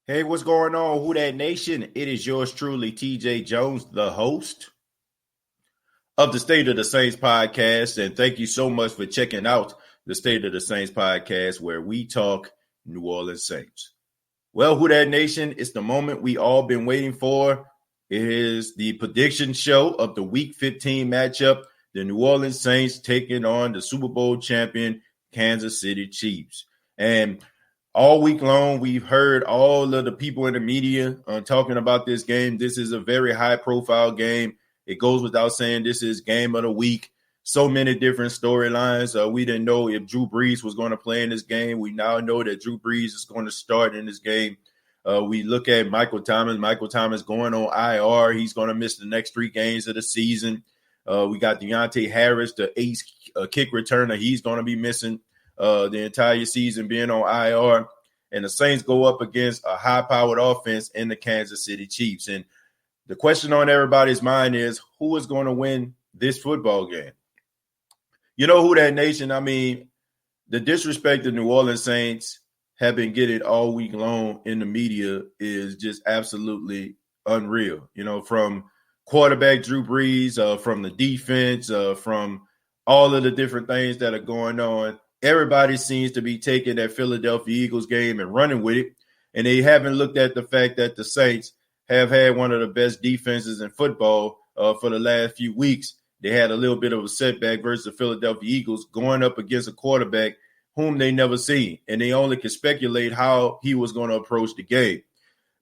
Hey, what's going on, Who That Nation? It is yours truly, TJ Jones, the host of the State of the Saints podcast. And thank you so much for checking out the State of the Saints podcast, where we talk New Orleans Saints. Well, Who That Nation, it's the moment we all been waiting for. It is the prediction show of the Week 15 matchup, the New Orleans Saints taking on the Super Bowl champion Kansas City Chiefs. And all week long, we've heard all of the people in the media talking about this game. This is a very high-profile game. It goes without saying this is game of the week. So many different storylines. We didn't know if Drew Brees was going to play in this game. We now know that Drew Brees is going to start in this game. We look at Michael Thomas. Michael Thomas going on IR. He's going to miss the next 3 games of the season. We got Deontay Harris, the ace kick returner. He's going to be missing the entire season, being on IR. And the Saints go up against a high-powered offense in the Kansas City Chiefs. And the question on everybody's mind is, who is going to win this football game? You know, Who That Nation? I mean, the disrespect the New Orleans Saints have been getting all week long in the media is just absolutely unreal. You know, from quarterback Drew Brees, from the defense, from all of the different things that are going on. Everybody seems to be taking that Philadelphia Eagles game and running with it, and they haven't looked at the fact that the Saints have had one of the best defenses in football for the last few weeks. They had a little bit of a setback versus the Philadelphia Eagles going up against a quarterback whom they never seen, and they only could speculate how he was going to approach the game.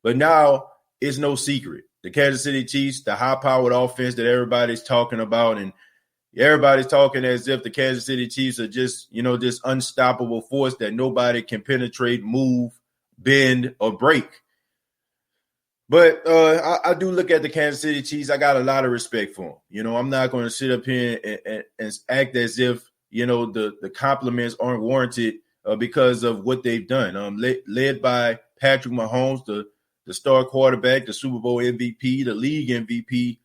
But now it's no secret. The Kansas City Chiefs, the high-powered offense that everybody's talking about, and everybody's talking as if the Kansas City Chiefs are just, this unstoppable force that nobody can penetrate, move, bend, or break. But I do look at the Kansas City Chiefs. I got a lot of respect for them. I'm not going to sit up here and act as if, the compliments aren't warranted because of what they've done. Led by Patrick Mahomes, the star quarterback, the Super Bowl MVP, the league MVP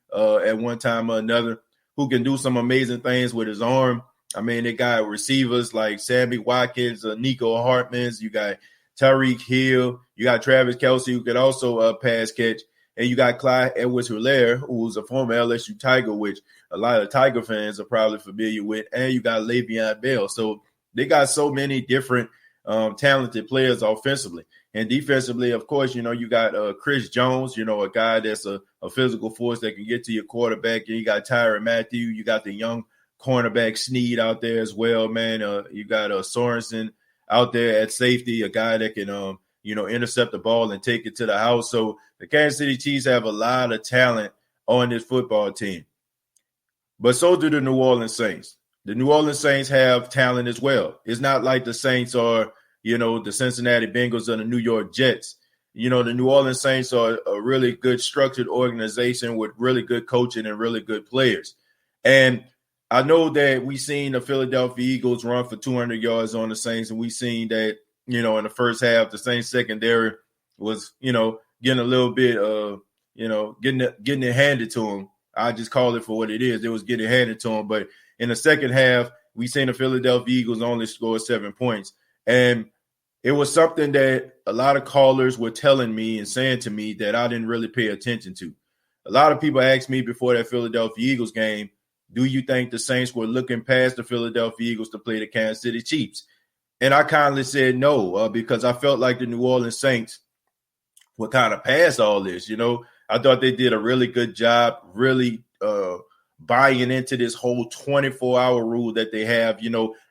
at one time or another, who can do some amazing things with his arm. I mean, they got receivers like Sammy Watkins, Nico Hartmans. You got Tyreek Hill. You got Travis Kelce, who can also pass catch. And you got Clyde Edwards-Helaire, who's a former LSU Tiger, which a lot of Tiger fans are probably familiar with. And you got Le'Veon Bell. So they got so many different talented players offensively. And defensively, of course, you got Chris Jones, a guy that's a physical force that can get to your quarterback. And you got Tyrann Mathieu. You got the young cornerback Snead out there as well, man. You got Sorensen out there at safety, a guy that can, intercept the ball and take it to the house. So the Kansas City Chiefs have a lot of talent on this football team. But so do the New Orleans Saints. The New Orleans Saints have talent as well. It's not like the Saints are, the Cincinnati Bengals or the New York Jets. The New Orleans Saints are a really good structured organization with really good coaching and really good players. And I know that we've seen the Philadelphia Eagles run for 200 yards on the Saints, and we've seen that, in the first half, the Saints secondary was, getting a little bit of, getting it handed to them. I just call it for what it is. It was getting handed to them. But in the second half, we seen the Philadelphia Eagles only score 7 points. And it was something that a lot of callers were telling me and saying to me that I didn't really pay attention to. A lot of people asked me before that Philadelphia Eagles game, do you think the Saints were looking past the Philadelphia Eagles to play the Kansas City Chiefs? And I kindly said no, because I felt like the New Orleans Saints were kind of past all this. I thought they did a really good job, really buying into this whole 24-hour rule that they have.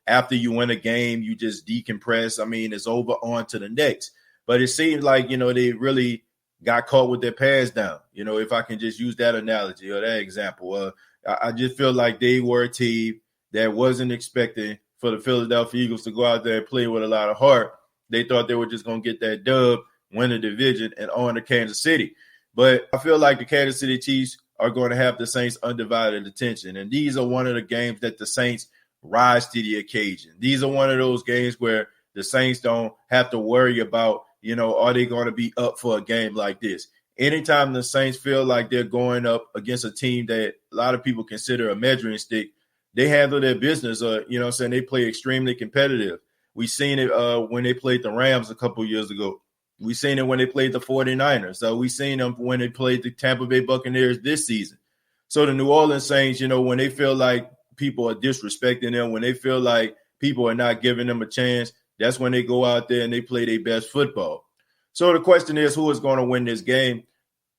After you win a game, you just decompress. I mean, it's over, on to the next. But it seems like, they really got caught with their pants down, if I can just use that analogy or that example. I just feel like they were a team that wasn't expecting for the Philadelphia Eagles to go out there and play with a lot of heart. They thought they were just going to get that dub, win the division, and on to Kansas City. But I feel like the Kansas City Chiefs are going to have the Saints' undivided attention. And these are one of the games that the Saints rise to the occasion. These are one of those games where the Saints don't have to worry about, are they going to be up for a game like this? Anytime the Saints feel like they're going up against a team that a lot of people consider a measuring stick, they handle their business. They play extremely competitive. We've seen it when they played the Rams a couple years ago. We seen it when they played the 49ers. So we seen them when they played the Tampa Bay Buccaneers this season. So the New Orleans Saints, when they feel like people are disrespecting them, when they feel like people are not giving them a chance, that's when they go out there and they play their best football. So the question is, who is going to win this game?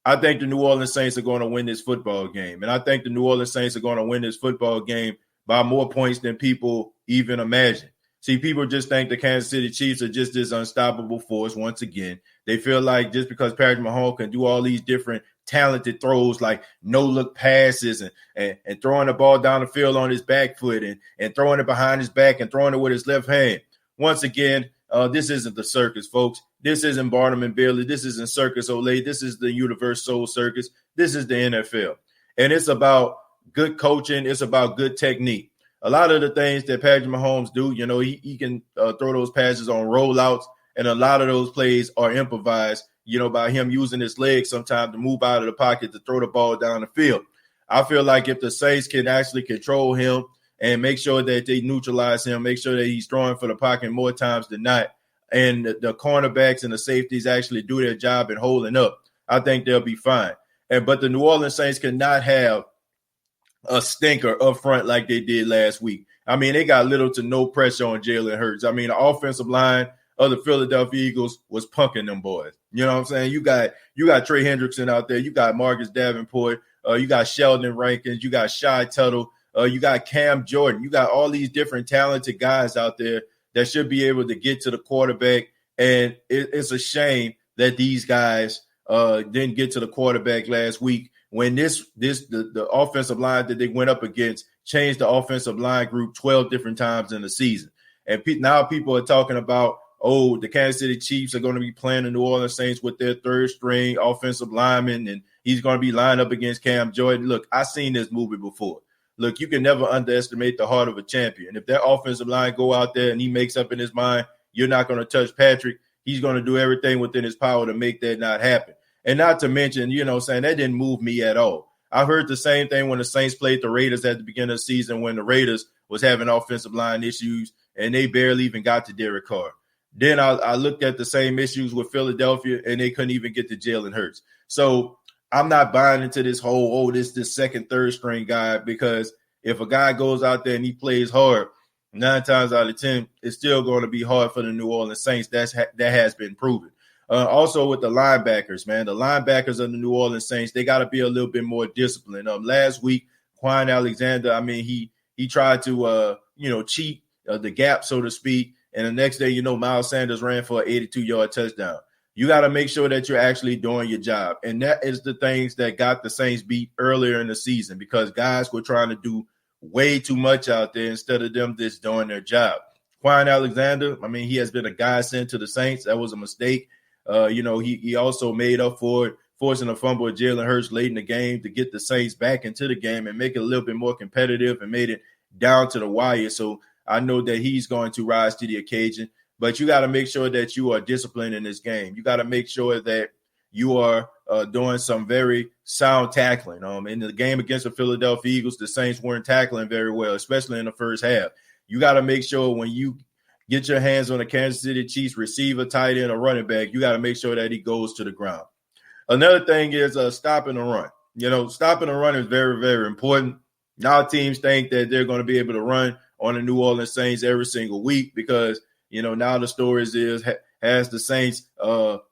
I think the New Orleans Saints are going to win this football game. And I think the New Orleans Saints are going to win this football game by more points than people even imagine. See, people just think the Kansas City Chiefs are just this unstoppable force once again. They feel like just because Patrick Mahomes can do all these different talented throws like no-look passes and throwing the ball down the field on his back foot and throwing it behind his back and throwing it with his left hand. Once again, this isn't the circus, folks. This isn't Barnum and Bailey. This isn't Circus Olay. This is the Universal Circus. This is the NFL. And it's about good coaching. It's about good technique. A lot of the things that Patrick Mahomes do, he can throw those passes on rollouts, and a lot of those plays are improvised, by him using his legs sometimes to move out of the pocket to throw the ball down the field. I feel like if the Saints can actually control him and make sure that they neutralize him, make sure that he's throwing for the pocket more times than not, and the cornerbacks and the safeties actually do their job in holding up, I think they'll be fine. But the New Orleans Saints cannot have a stinker up front like they did last week. I mean, they got little to no pressure on Jalen Hurts. I mean, the offensive line of the Philadelphia Eagles was punking them boys. You know what I'm saying? You got Trey Hendrickson out there. You got Marcus Davenport. You got Sheldon Rankins. You got Shy Tuttle. You got Cam Jordan. You got all these different talented guys out there that should be able to get to the quarterback. And it's a shame that these guys didn't get to the quarterback last week when the offensive line that they went up against changed the offensive line group 12 different times in the season. And now people are talking about, the Kansas City Chiefs are going to be playing the New Orleans Saints with their third string offensive lineman, and he's going to be lined up against Cam Jordan. Look, I've seen this movie before. Look, you can never underestimate the heart of a champion. If that offensive line go out there and he makes up in his mind, you're not going to touch Patrick, he's going to do everything within his power to make that not happen. And not to mention, that didn't move me at all. I've heard the same thing when the Saints played the Raiders at the beginning of the season when the Raiders was having offensive line issues and they barely even got to Derek Carr. Then I looked at the same issues with Philadelphia and they couldn't even get to Jalen Hurts. So I'm not buying into this whole, this second, third string guy, because if a guy goes out there and he plays hard, 9 times out of 10, it's still going to be hard for the New Orleans Saints. That has been proven. Also with the linebackers, man, the linebackers of the New Orleans Saints, they got to be a little bit more disciplined. Last week, Kwon Alexander, I mean, he tried to, cheat the gap, so to speak. And the next day, Miles Sanders ran for an 82-yard touchdown. You got to make sure that you're actually doing your job. And that is the things that got the Saints beat earlier in the season because guys were trying to do way too much out there instead of them just doing their job. Kwon Alexander, I mean, he has been a godsend to the Saints. That was a mistake. He also made up for it, forcing a fumble with Jalen Hurts late in the game to get the Saints back into the game and make it a little bit more competitive and made it down to the wire. So I know that he's going to rise to the occasion. But you got to make sure that you are disciplined in this game. You got to make sure that you are doing some very sound tackling. In the game against the Philadelphia Eagles, the Saints weren't tackling very well, especially in the first half. You got to make sure when you get your hands on a Kansas City Chiefs receiver, tight end, or running back, you got to make sure that he goes to the ground. Another thing is stopping the run. Stopping the run is very, very important. Now teams think that they're going to be able to run on the New Orleans Saints every single week because now the story is, has the Saints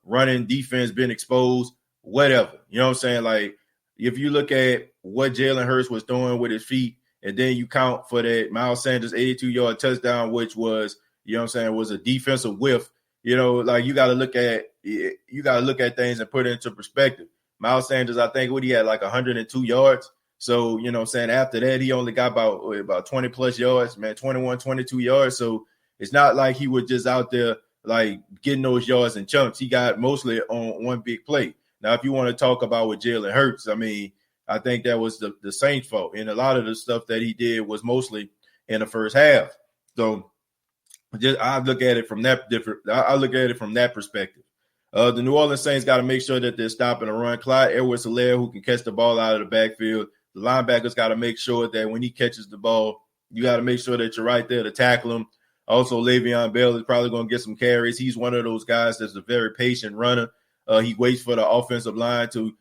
running defense been exposed? Whatever. You know what I'm saying? Like, if you look at what Jalen Hurts was doing with his feet, and then you count for that Miles Sanders 82-yard touchdown, which was, was a defensive whiff. You got to look at things and put it into perspective. Miles Sanders, I think, he had like 102 yards. So, after that, he only got about 20 plus yards, 21, 22 yards. So it's not like he was just out there like getting those yards in chunks. He got mostly on one big play. Now, if you want to talk about with Jalen Hurts, I mean, I think that was the Saints' fault. And a lot of the stuff that he did was mostly in the first half. So I look at it from that perspective. The New Orleans Saints got to make sure that they're stopping the run. Clyde Edwards-Helaire, who can catch the ball out of the backfield. The linebackers got to make sure that when he catches the ball, you got to make sure that you're right there to tackle him. Also, Le'Veon Bell is probably going to get some carries. He's one of those guys that's a very patient runner. He waits for the offensive line to,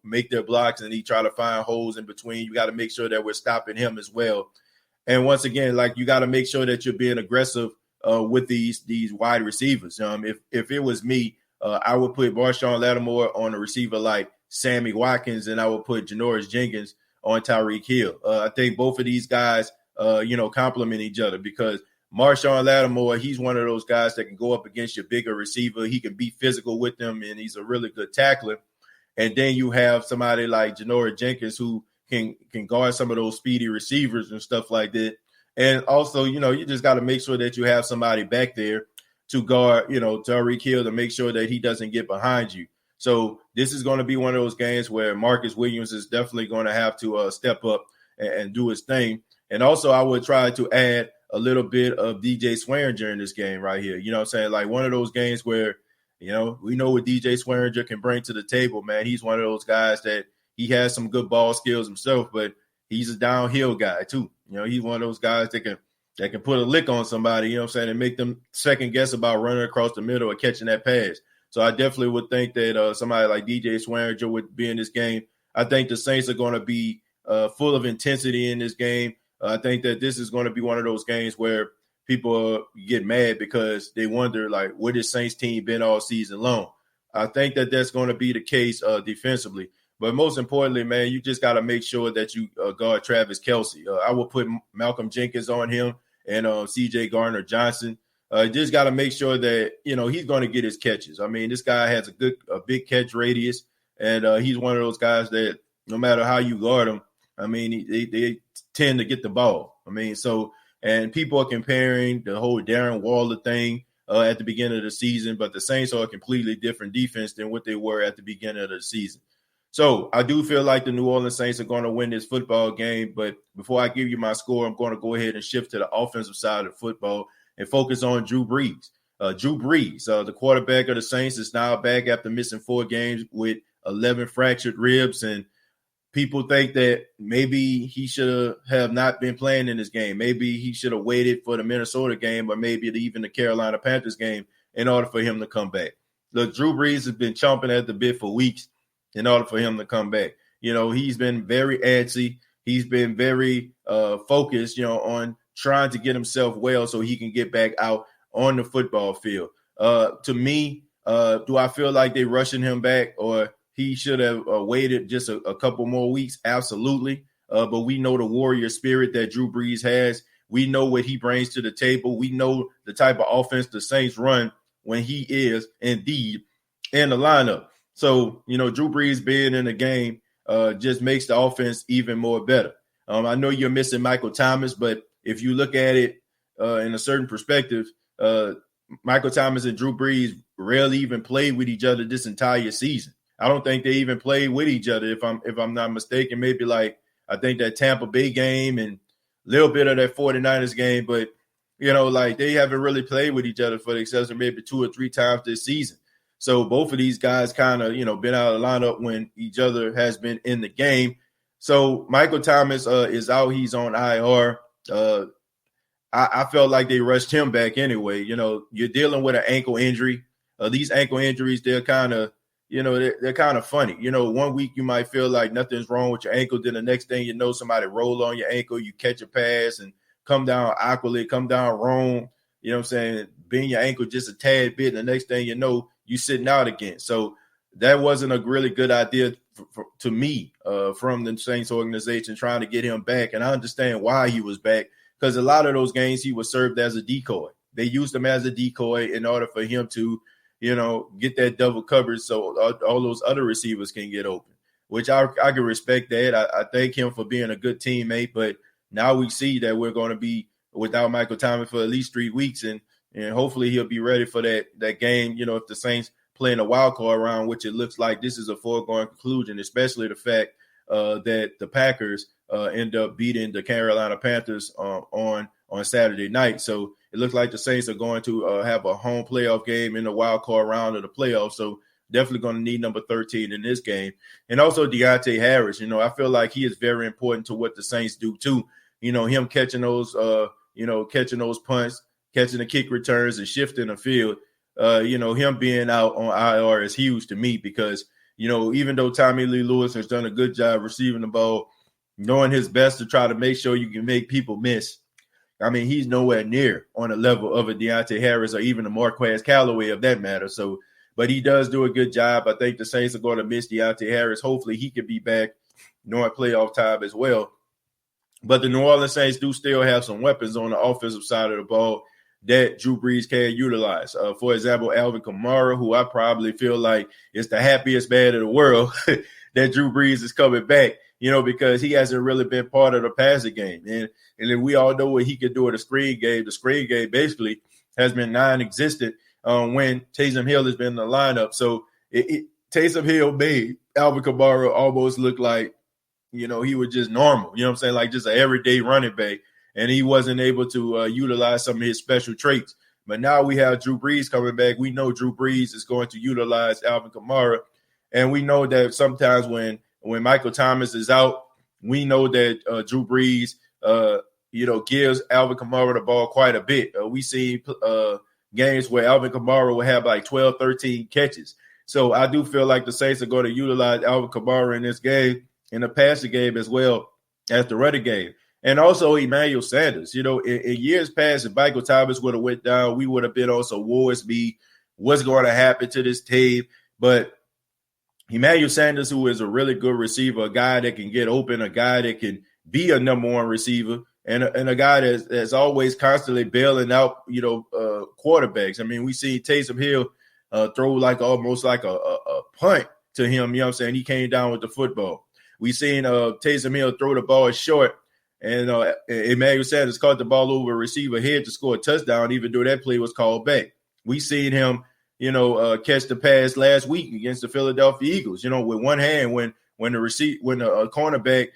make their blocks, and he try to find holes in between. You got to make sure that we're stopping him as well. And once again, like, you got to make sure that you're being aggressive with these wide receivers. If it was me, I would put Marshawn Lattimore on a receiver like Sammy Watkins, and I would put Janoris Jenkins on Tyreek Hill. I think both of these guys, complement each other, because Marshawn Lattimore, he's one of those guys that can go up against your bigger receiver. He can be physical with them, and he's a really good tackler. And then you have somebody like Janoris Jenkins who can guard some of those speedy receivers and stuff like that. And also, you just got to make sure that you have somebody back there to guard, Tyreek Hill, to make sure that he doesn't get behind you. So this is going to be one of those games where Marcus Williams is definitely going to have to step up and do his thing. And also, I would try to add a little bit of DJ Swearinger in this game right here. You know what I'm saying? Like, one of those games where, we know what DJ Swearinger can bring to the table, man. He's one of those guys that he has some good ball skills himself, but he's a downhill guy too. He's one of those guys that can put a lick on somebody, and make them second guess about running across the middle or catching that pass. So I definitely would think that somebody like DJ Swearinger would be in this game. I think the Saints are going to be full of intensity in this game. I think that this is going to be one of those games where people get mad because they wonder, like, what has Saints team been all season long? I think that that's going to be the case defensively. But most importantly, man, you just got to make sure that you guard Travis Kelce. I will put Malcolm Jenkins on him and C.J. Gardner-Johnson. Just got to make sure that, he's going to get his catches. I mean, this guy has a big catch radius, and he's one of those guys that no matter how you guard him, I mean, they tend to get the ball. I mean, and people are comparing the whole Darren Waller thing at the beginning of the season, but the Saints are a completely different defense than what they were at the beginning of the season. So I do feel like the New Orleans Saints are going to win this football game. But before I give you my score, I'm going to go ahead and shift to the offensive side of football and focus on Drew Brees. Drew Brees, the quarterback of the Saints, is now back after missing 4 games with 11 fractured ribs. And people think that maybe he should have not been playing in this game. Maybe he should have waited for the Minnesota game, or maybe even the Carolina Panthers game, in order for him to come back. Look, Drew Brees has been chomping at the bit for weeks in order for him to come back. He's been very antsy. He's been very focused, on trying to get himself well so he can get back out on the football field. To me, do I feel like they're rushing him back, or he should have waited just a couple more weeks? Absolutely. But we know the warrior spirit that Drew Brees has. We know what he brings to the table. We know the type of offense the Saints run when he is indeed in the lineup. So, Drew Brees being in the game just makes the offense even more better. I know you're missing Michael Thomas, but if you look at it in a certain perspective, Michael Thomas and Drew Brees rarely even played with each other this entire season. I don't think they even played with each other, if I'm not mistaken. Maybe like, I think that Tampa Bay game and a little bit of that 49ers game, but they haven't really played with each other for the exception of maybe 2 or 3 times this season. So both of these guys kind of, been out of the lineup when each other has been in the game. So Michael Thomas is out. He's on IR. I felt like they rushed him back anyway. You're dealing with an ankle injury. These ankle injuries, they're kind of, they're kind of funny. 1 week you might feel like nothing's wrong with your ankle. Then the next thing you know, somebody roll on your ankle, you catch a pass and come down awkwardly, come down wrong. You know what I'm saying? Bend your ankle just a tad bit. And the next thing you know, you sitting out again. So that wasn't a really good idea to me from the Saints organization trying to get him back. And I understand why he was back, because a lot of those games he was served as a decoy. They used him as a decoy in order for him to, get that double coverage so all those other receivers can get open, which I can respect that. I thank him for being a good teammate, but now we see that we're going to be without Michael Thomas for at least 3 weeks, and hopefully he'll be ready for that game, if the Saints play in a wild card round, which it looks like this is a foregone conclusion, especially the fact that the Packers end up beating the Carolina Panthers on Saturday night. So it looks like the Saints are going to have a home playoff game in the wild card round of the playoffs. So definitely going to need number 13 in this game. And also Deontay Harris, I feel like he is very important to what the Saints do too. Him catching those, catching those punts, catching the kick returns and shifting the field. Him being out on IR is huge to me because, even though Tommy Lee Lewis has done a good job receiving the ball, knowing his best to try to make sure you can make people miss, I mean, he's nowhere near on the level of a Deontay Harris or even a Marquez Callaway of that matter. So, but he does do a good job. I think the Saints are going to miss Deontay Harris. Hopefully he can be back during playoff time as well. But the New Orleans Saints do still have some weapons on the offensive side of the ball that Drew Brees can utilize. For example, Alvin Kamara, who I probably feel like is the happiest man in the world that Drew Brees is coming back, because he hasn't really been part of the passing game. And then we all know what he can do in the screen game. The screen game basically has been non-existent when Taysom Hill has been in the lineup. So Taysom Hill made Alvin Kamara almost look like, he was just normal, like just an everyday running back. And he wasn't able to utilize some of his special traits. But now we have Drew Brees coming back. We know Drew Brees is going to utilize Alvin Kamara. And we know that sometimes when Michael Thomas is out, we know that Drew Brees, gives Alvin Kamara the ball quite a bit. We see games where Alvin Kamara will have like 12, 13 catches. So I do feel like the Saints are going to utilize Alvin Kamara in this game, in the passing game as well as the running game. And also Emmanuel Sanders. In years past, if Michael Thomas would have went down, we would have been on some wars be what's going to happen to this team. But Emmanuel Sanders, who is a really good receiver, a guy that can get open, a guy that can be a number one receiver, and a guy that's always constantly bailing out, quarterbacks. I mean, we see Taysom Hill throw almost like a punt to him. He came down with the football. We seen Taysom Hill throw the ball short, and Emmanuel Sanders caught the ball over a receiver head to score a touchdown, even though that play was called back. We seen him, catch the pass last week against the Philadelphia Eagles, with one hand when the cornerback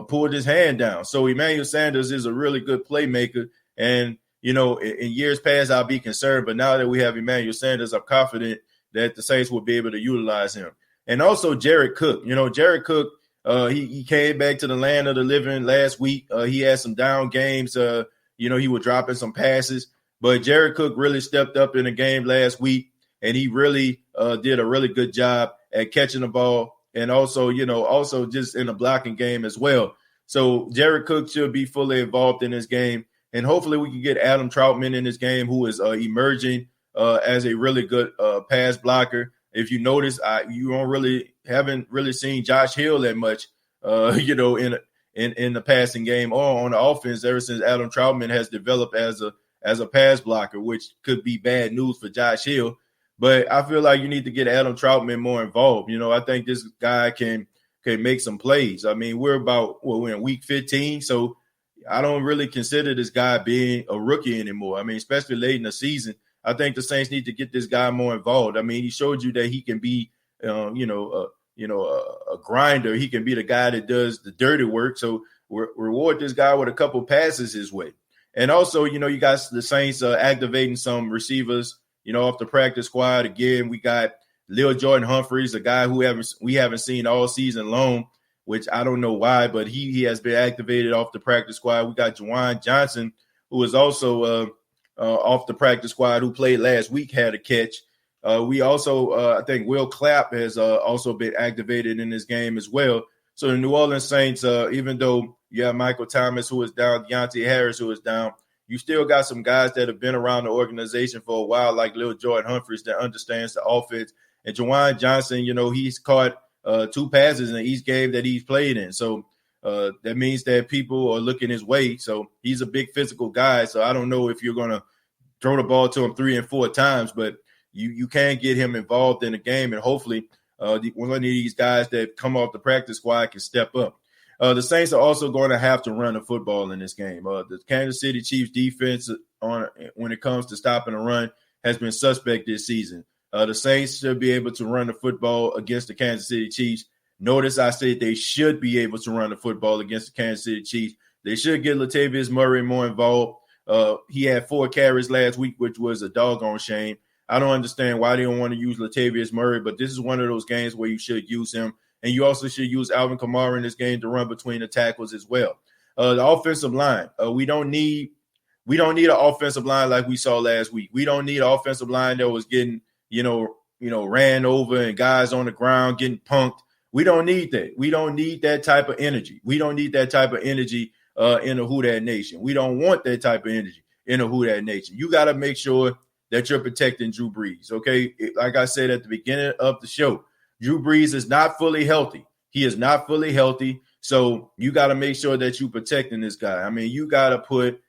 pulled his hand down. So Emmanuel Sanders is a really good playmaker. And, in years past, I'll be concerned. But now that we have Emmanuel Sanders, I'm confident that the Saints will be able to utilize him. And also Jared Cook. Jared Cook, he came back to the land of the living last week. He had some down games. He was dropping some passes. But Jared Cook really stepped up in the game last week. And he really did a really good job at catching the ball and also just in the blocking game as well. So Jared Cook should be fully involved in this game. And hopefully we can get Adam Troutman in this game, who is emerging as a really good pass blocker. If you notice, you haven't really seen Josh Hill that much, in the passing game or on the offense ever since Adam Troutman has developed as a pass blocker, which could be bad news for Josh Hill. But I feel like you need to get Adam Troutman more involved. I think this guy can make some plays. I mean, we're in week 15, so I don't really consider this guy being a rookie anymore. I mean, especially late in the season, I think the Saints need to get this guy more involved. I mean, he showed you that he can be, a grinder. He can be the guy that does the dirty work. So reward this guy with a couple passes his way. And also, you got the Saints activating some receivers, off the practice squad. Again, we got Lil Jordan Humphreys, a guy who we haven't seen all season long, which I don't know why, but he has been activated off the practice squad. We got Juwan Johnson, who is also off the practice squad, who played last week, had a catch. We also, I think Will Clapp has also been activated in this game as well. So the New Orleans Saints, even though you have Michael Thomas, who is down, Deontay Harris, who is down, you still got some guys that have been around the organization for a while, like Lil Jordan Humphreys, that understands the offense. And Juwan Johnson, he's caught 2 passes in each game that he's played in. So that means that people are looking his way. So he's a big physical guy. So I don't know if you're going to throw the ball to him 3 and 4 times, but you can get him involved in the game. And hopefully one of these guys that come off the practice squad can step up. The Saints are also going to have to run the football in this game. The Kansas City Chiefs defense when it comes to stopping the run has been suspect this season. The Saints should be able to run the football against the Kansas City Chiefs. Notice I said they should be able to run the football against the Kansas City Chiefs. They should get Latavius Murray more involved. He had 4 carries last week, which was a doggone shame. I don't understand why they don't want to use Latavius Murray, but this is one of those games where you should use him. And you also should use Alvin Kamara in this game to run between the tackles as well. The offensive line, we don't need We don't need an offensive line like we saw last week. We don't need an offensive line that was getting, ran over and guys on the ground getting punked. We don't need that. We don't need that type of energy. We don't need that type of energy in the Who Dat Nation. We don't want that type of energy in the Who Dat Nation. You got to make sure that you're protecting Drew Brees, okay? Like I said at the beginning of the show, Drew Brees is not fully healthy. He is not fully healthy, so you got to make sure that you're protecting this guy. I mean, you got to put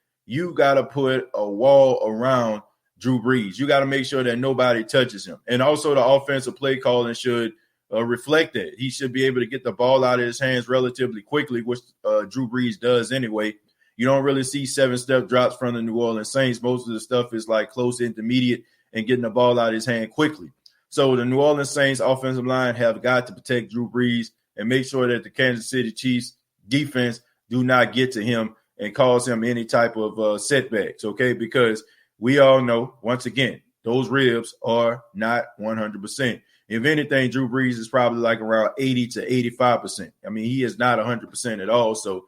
a wall around Drew Brees. You got to make sure that nobody touches him. And also the offensive play calling should reflect that. He should be able to get the ball out of his hands relatively quickly, which Drew Brees does anyway. You don't really see 7-step drops from the New Orleans Saints. Most of the stuff is like close intermediate and getting the ball out of his hand quickly. So the New Orleans Saints offensive line have got to protect Drew Brees and make sure that the Kansas City Chiefs defense do not get to him and cause him any type of setbacks, okay? Because we all know, once again, those ribs are not 100%. If anything, Drew Brees is probably like around 80 to 85%. I mean, he is not 100% at all. So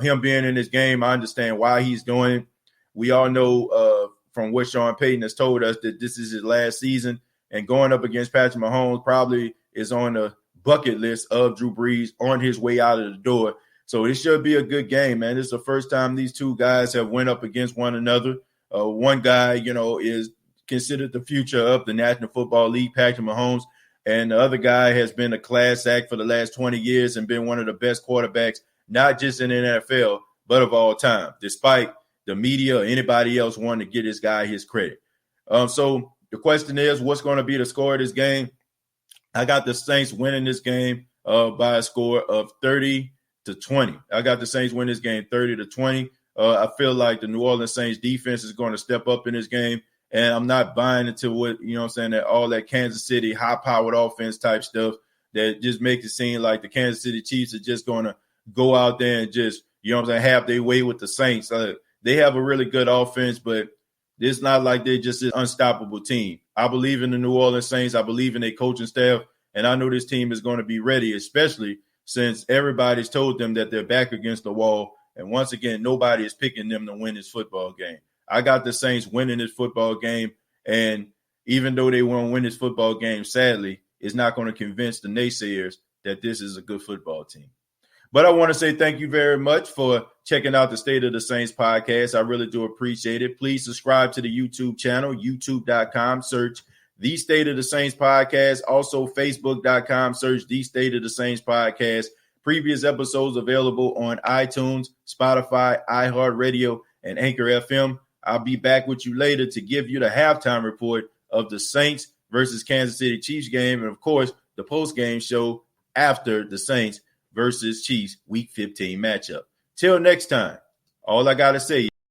him being in this game, I understand why he's doing it. We all know from what Sean Payton has told us that this is his last season, and going up against Patrick Mahomes probably is on the bucket list of Drew Brees on his way out of the door. So it should be a good game, man. This is the first time these two guys have went up against one another. One guy, is considered the future of the National Football League, Patrick Mahomes, and the other guy has been a class act for the last 20 years and been one of the best quarterbacks, not just in the NFL, but of all time, despite the media or anybody else wanting to get this guy his credit. So the question is, what's going to be the score of this game? I got the Saints winning this game by a score of 30-20. I got the Saints winning this game 30-20. I feel like the New Orleans Saints defense is going to step up in this game. And I'm not buying into what, that all that Kansas City high-powered offense type stuff that just makes it seem like the Kansas City Chiefs are just going to go out there and just, have their way with the Saints. They have a really good offense, but it's not like they're just an unstoppable team. I believe in the New Orleans Saints. I believe in their coaching staff, and I know this team is going to be ready, especially since everybody's told them that they're back against the wall. And once again, nobody is picking them to win this football game. I got the Saints winning this football game, and even though they won't win this football game, sadly, it's not going to convince the naysayers that this is a good football team. But I want to say thank you very much for checking out the State of the Saints podcast. I really do appreciate it. Please subscribe to the YouTube channel, youtube.com, search The State of the Saints podcast. Also, facebook.com, search The State of the Saints podcast. Previous episodes available on iTunes, Spotify, iHeartRadio, and Anchor FM. I'll be back with you later to give you the halftime report of the Saints versus Kansas City Chiefs game. And, of course, the post-game show after the Saints versus Chiefs Week 15 matchup. Till next time, all I got to say